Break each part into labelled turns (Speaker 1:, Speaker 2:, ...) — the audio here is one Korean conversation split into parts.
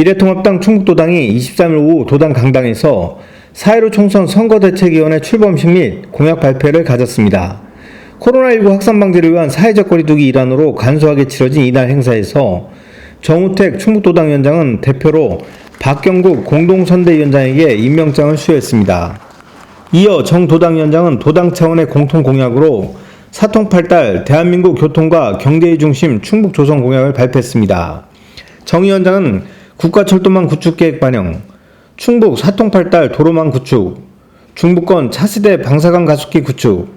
Speaker 1: 미래통합당 충북도당이 23일 오후 도당 강당에서 4.15 총선 선거대책위원회 출범식 및 공약 발표를 가졌습니다. 코로나19 확산 방지를 위한 사회적 거리두기 일환으로 간소하게 치러진 이날 행사에서 정우택 충북도당 위원장은 대표로 박경국 공동선대위원장에게 임명장을 수여했습니다. 이어 정 도당 위원장은 도당 차원의 공통 공약으로 사통팔달 대한민국 교통과 경제의 중심 충북 조성 공약을 발표했습니다. 정 위원장은 국가철도망 구축 계획 반영, 충북 사통팔달 도로망 구축, 중부권 차세대 방사강 가속기 구축,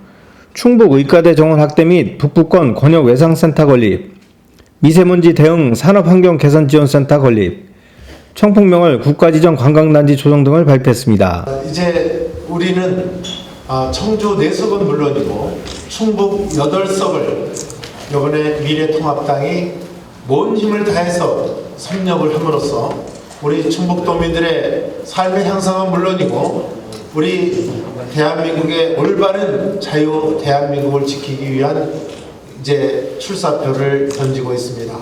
Speaker 1: 충북 의과대 정원 확대 및 북부권 권역 외상센터 건립, 미세먼지 대응 산업환경 개선 지원센터 건립, 청풍명월 국가지정 관광단지 조성 등을 발표했습니다.
Speaker 2: 이제 우리는 청주 4석은 물론이고 충북 8석을 이번에 미래통합당이 온 힘을 다해서 섭렵을 함으로써 우리 충북도민들의 삶의 향상은 물론이고 우리 대한민국의 올바른 자유 대한민국을 지키기 위한 이제 출사표를 던지고 있습니다.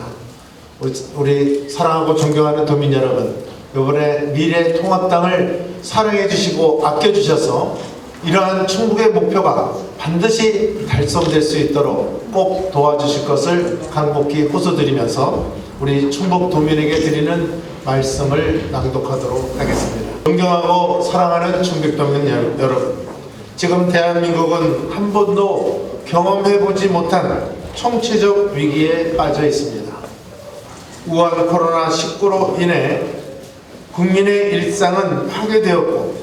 Speaker 2: 우리 사랑하고 존경하는 도민 여러분, 이번에 미래통합당을 사랑해 주시고 아껴 주셔서 이러한 충북의 목표가 반드시 달성될 수 있도록 꼭 도와주실 것을 간곡히 호소드리면서 우리 충북 도민에게 드리는 말씀을 낭독하도록 하겠습니다. 존경하고 사랑하는 충북도민 여러분, 지금 대한민국은 한 번도 경험해보지 못한 총체적 위기에 빠져 있습니다. 우한 코로나19로 인해 국민의 일상은 파괴되었고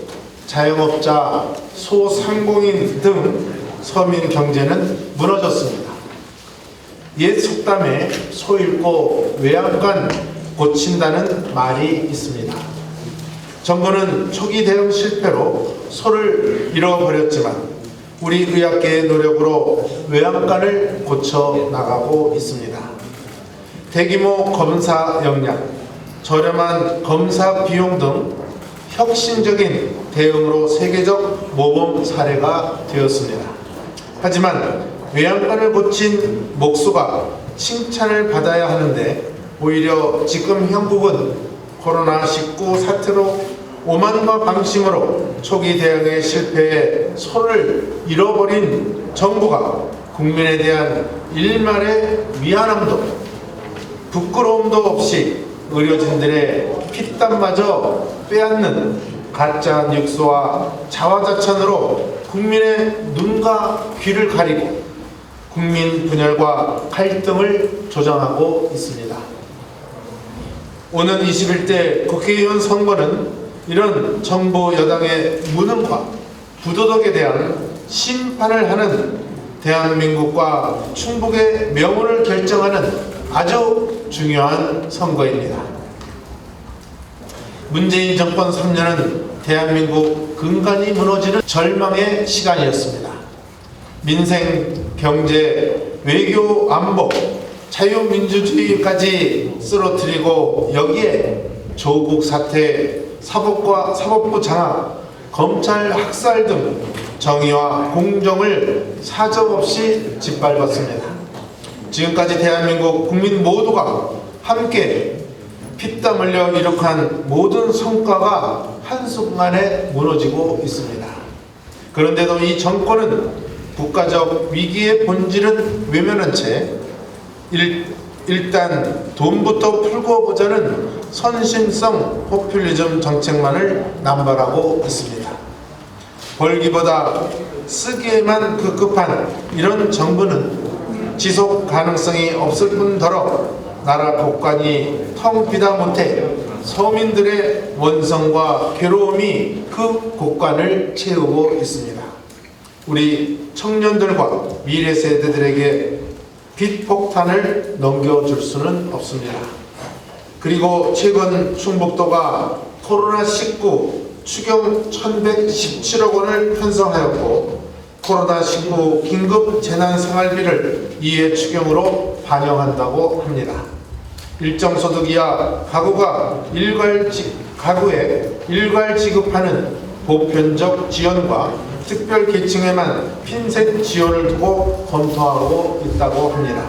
Speaker 2: 자영업자, 소상공인 등 서민 경제는 무너졌습니다. 옛 속담에 소 잃고 외양간 고친다는 말이 있습니다. 정부는 초기 대응 실패로 소를 잃어버렸지만 우리 의학계의 노력으로 외양간을 고쳐 나가고 있습니다. 대규모 검사 역량, 저렴한 검사 비용 등 혁신적인 대응으로 세계적 모범 사례가 되었습니다. 하지만 외양간을 고친 목수가 칭찬을 받아야 하는데 오히려 지금 형국은 코로나19 사태로 오만과 방심으로 초기 대응에 실패해 소를 잃어버린 정부가 국민에 대한 일말의 미안함도 부끄러움도 없이 의료진들의 피땀마저 빼앗는 가짜 뉴스와 자화자찬으로 국민의 눈과 귀를 가리고 국민 분열과 갈등을 조장하고 있습니다. 오는 21대 국회의원 선거는 이런 정부 여당의 무능과 부도덕에 대한 심판을 하는 대한민국과 충북의 명운을 결정하는 아주 중요한 선거입니다. 문재인 정권 3년은 대한민국 근간이 무너지는 절망의 시간이었습니다. 민생, 경제, 외교, 안보, 자유민주주의까지 쓰러뜨리고 여기에 조국 사태, 사법부 장악, 검찰 학살 등 정의와 공정을 사정없이 짓밟았습니다. 지금까지 대한민국 국민 모두가 함께 피땀 흘려 이룩한 모든 성과가 한순간에 무너지고 있습니다. 그런데도 이 정권은 국가적 위기의 본질은 외면한 채 일단 돈부터 풀고 보자는 선심성 포퓰리즘 정책만을 남발하고 있습니다. 벌기보다 쓰기에만 급급한 이런 정부는 지속 가능성이 없을 뿐더러 나라 곳간이 텅 비다 못해 서민들의 원성과 괴로움이 그 곳간을 채우고 있습니다. 우리 청년들과 미래 세대들에게 빚 폭탄을 넘겨줄 수는 없습니다. 그리고 최근 충북도가 코로나19 추경 1,117억 원을 편성하였고 코로나19 긴급 재난생활비를 이해 추경으로 반영한다고 합니다. 일정소득 이하 가구에 일괄 지급하는 보편적 지원과 특별 계층에만 핀셋 지원을 두고 검토하고 있다고 합니다.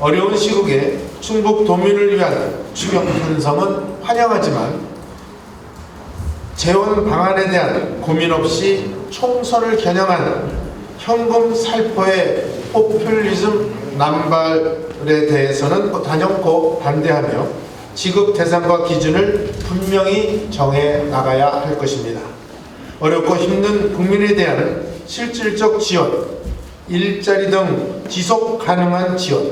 Speaker 2: 어려운 시국에 충북 도민을 위한 추경 편성은 환영하지만 재원 방안에 대한 고민 없이 총선을 겨냥한 현금 살포의 포퓰리즘 남발에 대해서는 단연코 반대하며 지급 대상과 기준을 분명히 정해 나가야 할 것입니다. 어렵고 힘든 국민에 대한 실질적 지원, 일자리 등 지속 가능한 지원,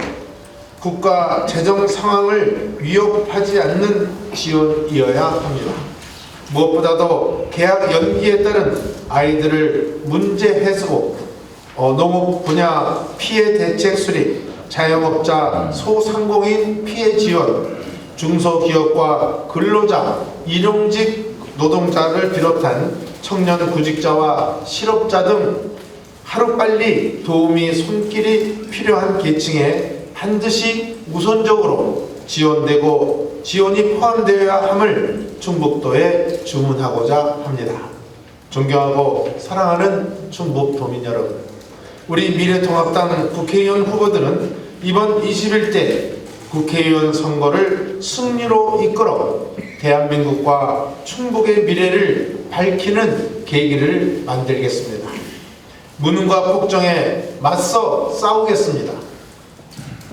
Speaker 2: 국가 재정 상황을 위협하지 않는 지원이어야 합니다. 무엇보다도 계약 연기에 따른 아이들을 문제 해소, 농업 분야 피해 대책 수립, 자영업자 소상공인 피해 지원, 중소기업과 근로자, 일용직 노동자를 비롯한 청년 구직자와 실업자 등 하루빨리 도움이 손길이 필요한 계층에 반드시 우선적으로 지원되고 지원이 포함되어야 함을 충북도에 주문하고자 합니다. 존경하고 사랑하는 충북도민 여러분, 우리 미래통합당 국회의원 후보들은 이번 21대 국회의원 선거를 승리로 이끌어 대한민국과 충북의 미래를 밝히는 계기를 만들겠습니다. 무능과 폭정에 맞서 싸우겠습니다.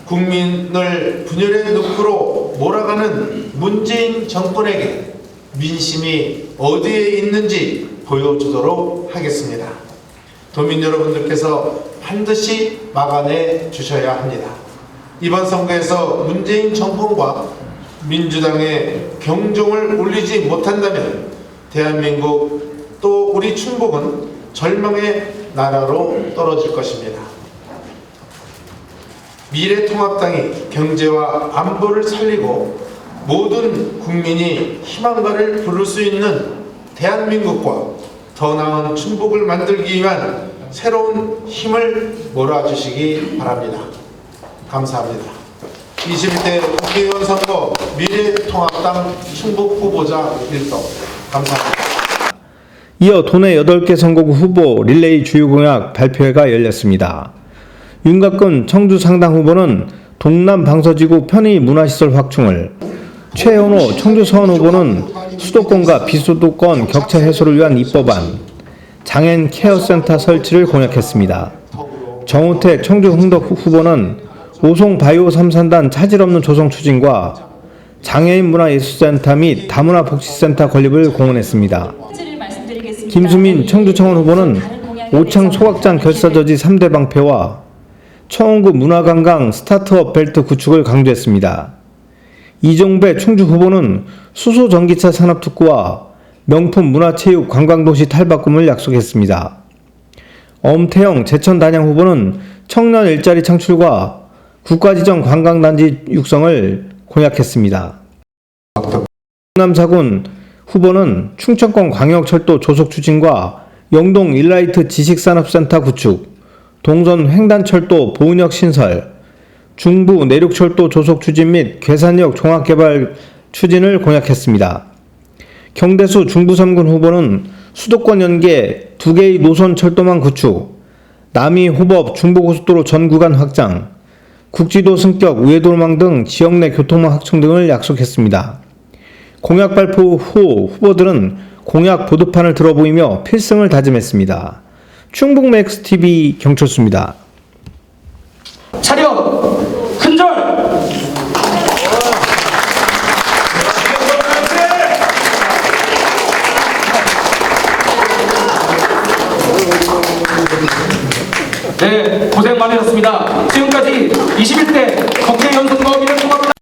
Speaker 2: 국민을 분열의 늪으로 몰아가는 문재인 정권에게 민심이 어디에 있는지 보여주도록 하겠습니다. 도민 여러분들께서 반드시 막아내 주셔야 합니다. 이번 선거에서 문재인 정권과 민주당의 경종을 울리지 못한다면 대한민국 또 우리 충북은 절망의 나라로 떨어질 것입니다. 미래통합당이 경제와 안보를 살리고 모든 국민이 희망가를 부를 수 있는 대한민국과 더 나은 충북을 만들기 위한 새로운 힘을 몰아주시기 바랍니다. 감사합니다. 21대 국회의원 선거 미래통합당 충북 후보자 일동 감사합니다.
Speaker 1: 이어 도내 8개 선거구 후보 릴레이 주요 공약 발표회가 열렸습니다. 윤곽근 청주 상당 후보는 동남 방서지구 편의 문화시설 확충을, 최현호 청주 서원 후보는 수도권과 비수도권 격차 해소를 위한 입법안, 장애인 케어센터 설치를 공약했습니다. 정우택 청주 흥덕 후보는 오송 바이오 3산단 차질 없는 조성 추진과 장애인 문화예술센터 및 다문화 복지센터 건립을 공언했습니다. 김수민 청주청원 후보는 오창 소각장 결사저지 3대 방패와 청원구 문화관광 스타트업 벨트 구축을 강조했습니다. 이종배 충주 후보는 수소전기차 산업특구와 명품 문화체육 관광도시 탈바꿈을 약속했습니다. 엄태영 제천 단양 후보는 청년 일자리 창출과 국가지정 관광단지 육성을 공약했습니다. 충남사군 후보는 충청권 광역철도 조속 추진과 영동 일라이트 지식산업센터 구축, 동선 횡단철도 보은역 신설, 중부 내륙철도 조속 추진 및 괴산역 종합개발 추진을 공약했습니다. 경대수 중부 3군 후보는 수도권 연계 2개의 노선 철도망 구축, 남이 호법 중부고속도로 전 구간 확장, 국지도 승격 우회도로망 등 지역 내 교통망 확충 등을 약속했습니다. 공약 발표 후 후보들은 공약 보도판을 들어보이며 필승을 다짐했습니다. 충북맥스TV 경철수입니다.
Speaker 3: 차렷! 큰절! 네, 고생 많으셨습니다. 지금까지 21대 국회의원 선거 미래통합당